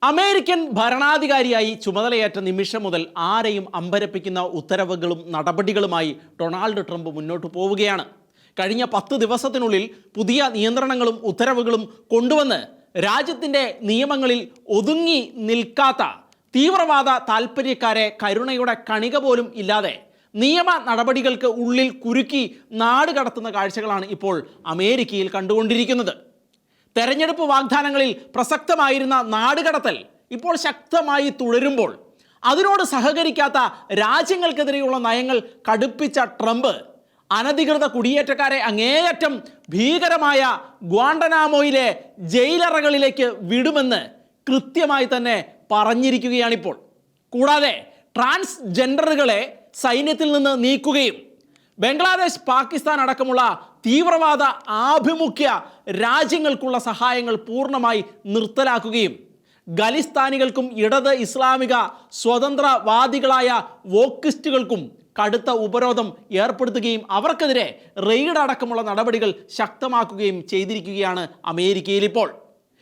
American ഭരണാധികാരിയായി ചുമതലയേറ്റ നിമിഷം മുതൽ ആരെയും അമ്പരപ്പിക്കുന്ന ഉത്തരവുകളും നടപടികളുമായി ഡൊണാൾഡ് ട്രംപ് മുന്നോട്ട് പോവുകയാണ്. കഴിഞ്ഞ 10 ദിവസത്തിനുള്ളിൽ പുതിയ നിയന്ത്രണങ്ങളും ഉത്തരവുകളും കൊണ്ടുവന്ന് രാജ്യത്തിൻ്റെ നിയമങ്ങളിൽ ഒതുങ്ങി നിൽക്കാത്ത തീവ്രവാദ താൽപ്പര്യക്കാരെ കരുണയുടെ കണിക പോലും ഇല്ലാതെ നിയമ നടപടികൾക്ക് ഉള്ളിൽ കുരുക്കി നാട് കടത്തുന്ന കാഴ്ചകളാണ് ഇപ്പോൾ അമേരിക്കയിൽ കണ്ടുകൊണ്ടിരിക്കുന്നത്. തെരഞ്ഞെടുപ്പ് വാഗ്ദാനങ്ങളിൽ പ്രസക്തമായിരുന്ന നാടുകടത്തൽ ഇപ്പോൾ ശക്തമായി തുടരുമ്പോൾ അതിനോട് സഹകരിക്കാത്ത രാജ്യങ്ങൾക്കെതിരെയുള്ള നയങ്ങൾ കടുപ്പിച്ച ട്രംപ് അനധികൃത കുടിയേറ്റക്കാരെ അങ്ങേയറ്റം ഭീകരമായ ഗ്വാണ്ടനാമോയിലെ ജയിലറകളിലേക്ക് വിടുമെന്ന് കൃത്യമായി തന്നെ പറഞ്ഞിരിക്കുകയാണിപ്പോൾ. കൂടാതെ ട്രാൻസ്ജെൻഡറുകളെ സൈന്യത്തിൽ നിന്ന് നീക്കുകയും ബംഗ്ലാദേശ്, പാകിസ്ഥാൻ അടക്കമുള്ള തീവ്രവാദ ആഭിമുഖ്യ രാജ്യങ്ങൾക്കുള്ള സഹായങ്ങൾ പൂർണ്ണമായി നിർത്തലാക്കുകയും ഖലിസ്ഥാനികൾക്കും ഇടത് ഇസ്ലാമിക സ്വതന്ത്രവാദികളായ വോക്കിസ്റ്റുകൾക്കും കടുത്ത ഉപരോധം ഏർപ്പെടുത്തുകയും അവർക്കെതിരെ റെയ്ഡ് അടക്കമുള്ള നടപടികൾ ശക്തമാക്കുകയും ചെയ്തിരിക്കുകയാണ് അമേരിക്കയിൽ ഇപ്പോൾ.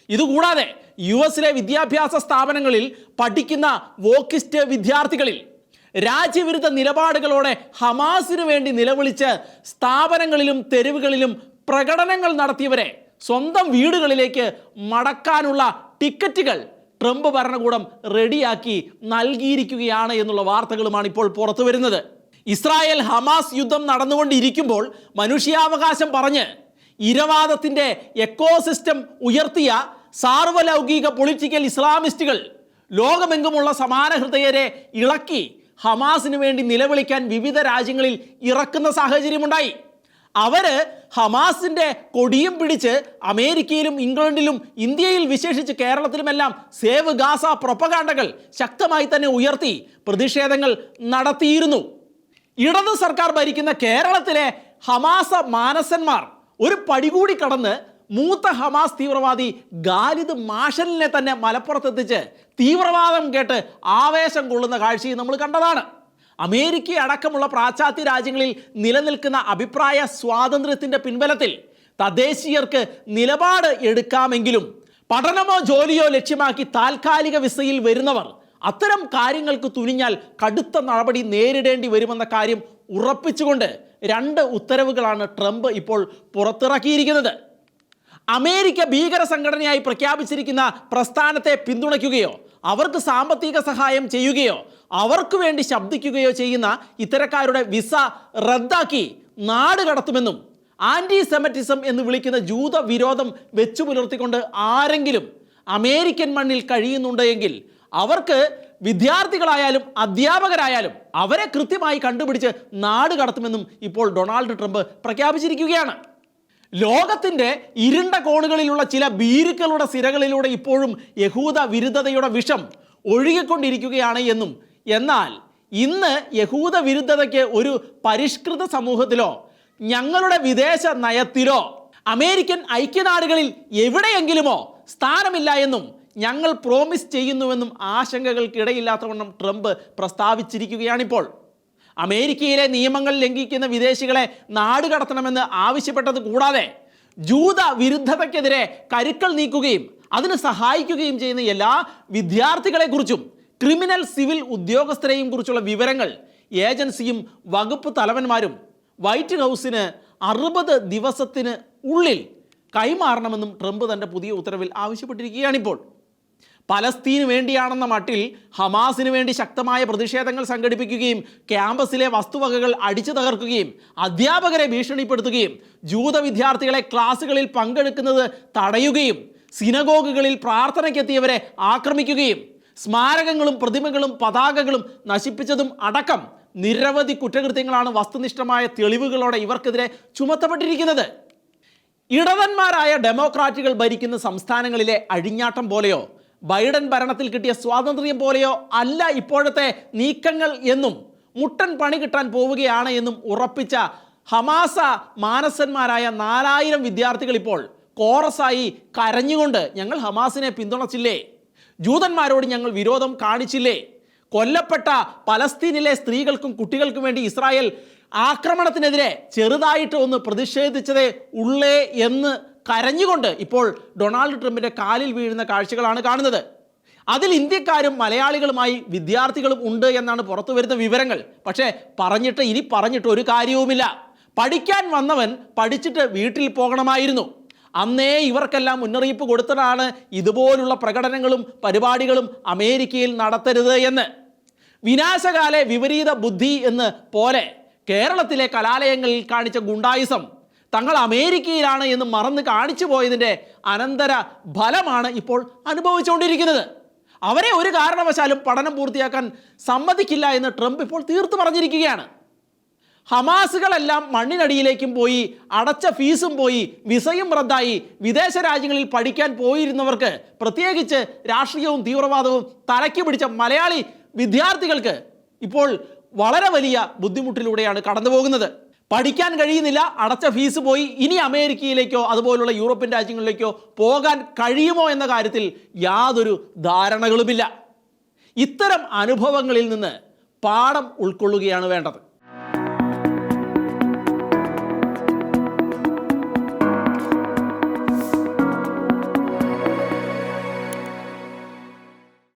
ഇതുകൂടാതെ US വിദ്യാഭ്യാസ സ്ഥാപനങ്ങളിൽ പഠിക്കുന്ന വോക്കിസ്റ്റ് വിദ്യാർത്ഥികളിൽ രാജ്യവിരുദ്ധ നിലപാടുകളോടെ ഹമാസിനു വേണ്ടി നിലവിളിച്ച് സ്ഥാപനങ്ങളിലും തെരുവുകളിലും പ്രകടനങ്ങൾ നടത്തിയവരെ സ്വന്തം വീടുകളിലേക്ക് മടക്കാനുള്ള ടിക്കറ്റുകൾ ട്രംപ് ഭരണകൂടം റെഡിയാക്കി നൽകിയിരിക്കുകയാണ് എന്നുള്ള വാർത്തകളുമാണ് ഇപ്പോൾ പുറത്തു വരുന്നത്. ഇസ്രായേൽ ഹമാസ് യുദ്ധം നടന്നുകൊണ്ടിരിക്കുമ്പോൾ മനുഷ്യാവകാശം പറഞ്ഞ് ഇരവാദത്തിൻ്റെ എക്കോസിസ്റ്റം ഉയർത്തിയ സാർവലൗകിക പൊളിറ്റിക്കൽ ഇസ്ലാമിസ്റ്റുകൾ ലോകമെങ്ങുമുള്ള സമാന ഹൃദയരെ ഇളക്കി ഹമാസിന് വേണ്ടി നിലവിളിക്കാൻ വിവിധ രാജ്യങ്ങളിൽ ഇറക്കുന്ന സാഹചര്യമുണ്ടായി. അവർ ഹമാസിൻ്റെ കൊടിയും പിടിച്ച് അമേരിക്കയിലും ഇംഗ്ലണ്ടിലും ഇന്ത്യയിൽ വിശേഷിച്ച് കേരളത്തിലുമെല്ലാം സേവ് ഗാസ പ്രൊപ്പഗാണ്ടകൾ ശക്തമായി തന്നെ ഉയർത്തി പ്രതിഷേധങ്ങൾ നടത്തിയിരുന്നു. ഇടത് സർക്കാർ ഭരിക്കുന്ന കേരളത്തിലെ ഹമാസ മാനസന്മാർ ഒരു പടി കൂടി കടന്ന് മൂത്ത ഹമാസ് തീവ്രവാദി ഖാലിദ് മാഷലിനെ തന്നെ മലപ്പുറത്തെത്തിച്ച് തീവ്രവാദം കേട്ട് ആവേശം കൊള്ളുന്ന കാഴ്ചയും നമ്മൾ കണ്ടതാണ്. അമേരിക്ക അടക്കമുള്ള പാശ്ചാത്യ രാജ്യങ്ങളിൽ നിലനിൽക്കുന്ന അഭിപ്രായ സ്വാതന്ത്ര്യത്തിൻ്റെ പിൻബലത്തിൽ തദ്ദേശീയർക്ക് നിലപാട് എടുക്കാമെങ്കിലും പഠനമോ ജോലിയോ ലക്ഷ്യമാക്കി താൽക്കാലിക വിസയിൽ വരുന്നവർ അത്തരം കാര്യങ്ങൾക്ക് തുനിഞ്ഞാൽ കടുത്ത നടപടി നേരിടേണ്ടി വരുമെന്ന കാര്യം ഉറപ്പിച്ചുകൊണ്ട് 2 ഉത്തരവുകളാണ് ട്രംപ് ഇപ്പോൾ പുറത്തിറക്കിയിരിക്കുന്നത്. അമേരിക്ക ഭീകര സംഘടനയായി പ്രഖ്യാപിച്ചിരിക്കുന്ന പ്രസ്ഥാനത്തെ പിന്തുണയ്ക്കുകയോ അവർക്ക് സാമ്പത്തിക സഹായം ചെയ്യുകയോ അവർക്ക് വേണ്ടി ശബ്ദിക്കുകയോ ചെയ്യുന്ന ഇത്തരക്കാരുടെ വിസ റദ്ദാക്കി നാട് കടത്തുമെന്നും ആൻറ്റി സെമറ്റിസം എന്ന് വിളിക്കുന്ന ജൂത വിരോധം വെച്ചു പുലർത്തിക്കൊണ്ട് ആരെങ്കിലും അമേരിക്കൻ മണ്ണിൽ കഴിയുന്നുണ്ടെങ്കിൽ അവർക്ക് വിദ്യാർത്ഥികളായാലും അധ്യാപകരായാലും അവരെ കൃത്യമായി കണ്ടുപിടിച്ച് നാട് കടത്തുമെന്നും ഇപ്പോൾ ഡൊണാൾഡ് ട്രംപ് പ്രഖ്യാപിച്ചിരിക്കുകയാണ്. ലോകത്തിൻ്റെ ഇരുണ്ട കോണുകളിലുള്ള ചില ഭീരുക്കളുടെ സിരകളിലൂടെ ഇപ്പോഴും യഹൂദ വിരുദ്ധതയുടെ വിഷം ഒഴുകിക്കൊണ്ടിരിക്കുകയാണ് എന്നും, എന്നാൽ ഇന്ന് യഹൂദ വിരുദ്ധതയ്ക്ക് ഒരു പരിഷ്കൃത സമൂഹത്തിലോ ഞങ്ങളുടെ വിദേശ നയത്തിലോ അമേരിക്കൻ ഐക്യനാടുകളിൽ എവിടെയെങ്കിലുമോ സ്ഥാനമില്ല എന്നും ഞങ്ങൾ പ്രോമിസ് ചെയ്യുന്നുവെന്നും ആശങ്കകൾക്കിടയില്ലാത്തവണ്ണം ട്രംപ് പ്രസ്താവിച്ചിരിക്കുകയാണിപ്പോൾ. അമേരിക്കയിലെ നിയമങ്ങൾ ലംഘിക്കുന്ന വിദേശികളെ നാട് കടത്തണമെന്ന് ആവശ്യപ്പെട്ടത് കൂടാതെ ജൂത വിരുദ്ധതയ്ക്കെതിരെ കരുക്കൾ നീക്കുകയും അതിന് സഹായിക്കുകയും ചെയ്യുന്ന എല്ലാ വിദ്യാർത്ഥികളെക്കുറിച്ചും ക്രിമിനൽ സിവിൽ ഉദ്യോഗസ്ഥരെയും കുറിച്ചുള്ള വിവരങ്ങൾ ഏജൻസിയും വകുപ്പ് തലവന്മാരും വൈറ്റ് ഹൗസിന് 60 ദിവസത്തിന് ഉള്ളിൽ കൈമാറണമെന്നും ട്രംപ് തൻ്റെ പുതിയ ഉത്തരവിൽ ആവശ്യപ്പെട്ടിരിക്കുകയാണിപ്പോൾ. പലസ്തീന് വേണ്ടിയാണെന്ന മട്ടിൽ ഹമാസിന് വേണ്ടി ശക്തമായ പ്രതിഷേധങ്ങൾ സംഘടിപ്പിക്കുകയും ക്യാമ്പസിലെ വസ്തുവകകൾ അടിച്ചു തകർക്കുകയും അധ്യാപകരെ ഭീഷണിപ്പെടുത്തുകയും ജൂത വിദ്യാർത്ഥികളെ ക്ലാസ്സുകളിൽ പങ്കെടുക്കുന്നത് തടയുകയും സിനഗോഗുകളിൽ പ്രാർത്ഥനയ്ക്കെത്തിയവരെ ആക്രമിക്കുകയും സ്മാരകങ്ങളും പ്രതിമകളും പതാകകളും നശിപ്പിച്ചതും അടക്കം നിരവധി കുറ്റകൃത്യങ്ങളാണ് വസ്തുനിഷ്ഠമായ തെളിവുകളോടെ ഇവർക്കെതിരെ ചുമത്തപ്പെട്ടിരിക്കുന്നത്. ഇടവന്മാരായ ഡെമോക്രാറ്റുകൾ ഭരിക്കുന്ന സംസ്ഥാനങ്ങളിലെ അഴിഞ്ഞാട്ടം പോലെയോ ബൈഡൻ ഭരണത്തിൽ കിട്ടിയ സ്വാതന്ത്ര്യം പോലെയോ അല്ല ഇപ്പോഴത്തെ നീക്കങ്ങൾ എന്നും മുട്ടൻ പണി കിട്ടാൻ പോവുകയാണ് എന്നും ഉറപ്പിച്ച ഹമാസ മാനസന്മാരായ 4000 വിദ്യാർത്ഥികൾ ഇപ്പോൾ കോറസായി കരഞ്ഞുകൊണ്ട് ഞങ്ങൾ ഹമാസിനെ പിന്തുണച്ചില്ലേ, ജൂതന്മാരോട് ഞങ്ങൾ വിരോധം കാണിച്ചില്ലേ, കൊല്ലപ്പെട്ട പലസ്തീനിലെ സ്ത്രീകൾക്കും കുട്ടികൾക്കും വേണ്ടി ഇസ്രായേൽ ആക്രമണത്തിനെതിരെ ചെറുതായിട്ട് ഒന്ന് പ്രതിഷേധിച്ചതേ ഉള്ളേ എന്ന് കരഞ്ഞുകൊണ്ട് ഇപ്പോൾ ഡൊണാൾഡ് ട്രംപിൻ്റെ കാലിൽ വീഴുന്ന കാഴ്ചകളാണ് കാണുന്നത്. അതിൽ ഇന്ത്യക്കാരും മലയാളികളുമായി വിദ്യാർത്ഥികളും ഉണ്ട് എന്നാണ് പുറത്തു വരുന്ന വിവരങ്ങൾ. പക്ഷേ പറഞ്ഞിട്ട് ഒരു കാര്യവുമില്ല. പഠിക്കാൻ വന്നവൻ പഠിച്ചിട്ട് വീട്ടിൽ പോകണമായിരുന്നു. അന്നേ ഇവർക്കെല്ലാം മുന്നറിയിപ്പ് കൊടുത്തതാണ് ഇതുപോലുള്ള പ്രകടനങ്ങളും പരിപാടികളും അമേരിക്കയിൽ നടത്തരുത് എന്ന്. വിനാശകാലെ വിപരീത ബുദ്ധി എന്ന് പോലെ കേരളത്തിലെ കലാലയങ്ങളിൽ കാണിച്ച ഗുണ്ടായിസം തങ്ങൾ അമേരിക്കയിലാണ് എന്ന് മറന്ന് കാണിച്ചു പോയതിൻ്റെ അനന്തര ഫലമാണ് ഇപ്പോൾ അനുഭവിച്ചുകൊണ്ടിരിക്കുന്നത്. അവരെ ഒരു കാരണവശാലും പഠനം പൂർത്തിയാക്കാൻ സമ്മതിക്കില്ല എന്ന് ട്രംപ് ഇപ്പോൾ തീർത്തു പറഞ്ഞിരിക്കുകയാണ്. ഹമാസുകളെല്ലാം മണ്ണിനടിയിലേക്കും പോയി, അടച്ച ഫീസും പോയി, വിസയും റദ്ദായി, വിദേശ രാജ്യങ്ങളിൽ പഠിക്കാൻ പോയിരുന്നവർക്ക്, പ്രത്യേകിച്ച് രാഷ്ട്രീയവും തീവ്രവാദവും തലയ്ക്ക് പിടിച്ച മലയാളി വിദ്യാർത്ഥികൾക്ക് ഇപ്പോൾ വളരെ വലിയ ബുദ്ധിമുട്ടിലൂടെയാണ് കടന്നു പോകുന്നത്. പഠിക്കാൻ കഴിയുന്നില്ല, അടച്ച ഫീസ് പോയി, ഇനി അമേരിക്കയിലേക്കോ അതുപോലുള്ള യൂറോപ്യൻ രാജ്യങ്ങളിലേക്കോ പോകാൻ കഴിയുമോ എന്ന കാര്യത്തിൽ യാതൊരു ധാരണകളുമില്ല. ഇത്തരം അനുഭവങ്ങളിൽ നിന്ന് പാഠം ഉൾക്കൊള്ളുകയാണ് വേണ്ടത്.